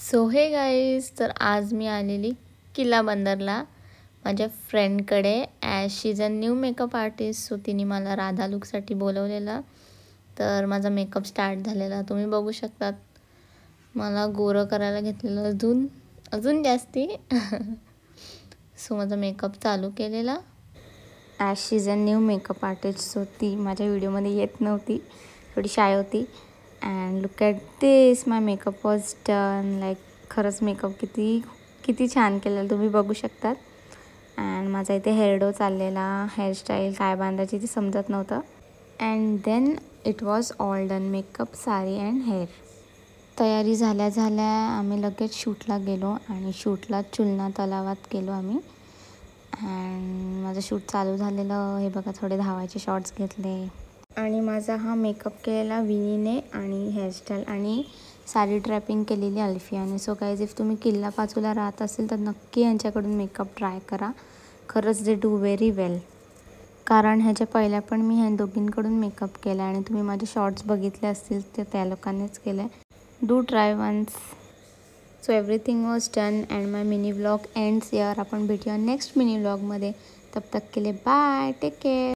So हे guys, तर आज मी आलेली किल्ला बंदरला माझ्या फ्रेंडकडे as she is a new makeup artist. So तिने मला राधा लुकसाठी बोलवलेलं. तर माझा मेकअप स्टार्ट झालेला तुम्ही बघू शकतात. मला गोरं करायला घेतलेलं अजून जास्ती. सो माझा मेकअप चालू केलेला. As she is a new makeup artist, so ती माझ्या व्हिडिओमध्ये येत नव्हती, थोडी शाय होती. And look at this, my makeup was done. Like खरंच मेकअप किती छान केलेलं तुम्ही बघू शकतात. अँड माझा इथे हेअरडो चाललेला, हेअरस्टाईल काय बांधायची ते समजत नव्हतं. And then it was all done, makeup, sari and hair. तयारी झाल्या आम्ही लगेच शूटला गेलो आणि शूटला चुलना तलावात गेलो आम्ही. अँड माझं शूट चालू झालेलं. हे बघा, थोडे धावायचे शॉर्ट्स घेतले. आणि माझा हा मेकअप केलेला विनीने आणि हेअरस्टाईल आणि साडी ट्रॅपिंग केलेली अल्फियाने. सो गाईज, इफ तुम्ही किल्ला पाचूला राहत असेल तर नक्की यांच्याकडून मेकअप ट्राय करा. खरंच दे डू व्हेरी वेल. कारण ह्याच्या पहिल्या पण मी ह्या दोघींकडून मेकअप केला आणि तुम्ही माझे शॉर्ट्स बघितले असतील ते त्या लोकांनीच केलं आहे. Do try once. So everything was done and my mini vlog ends here. आपण भेटूया नेक्स्ट मिनी व्लॉगमध्ये. तब तक के लिए बाय, टेक केअर.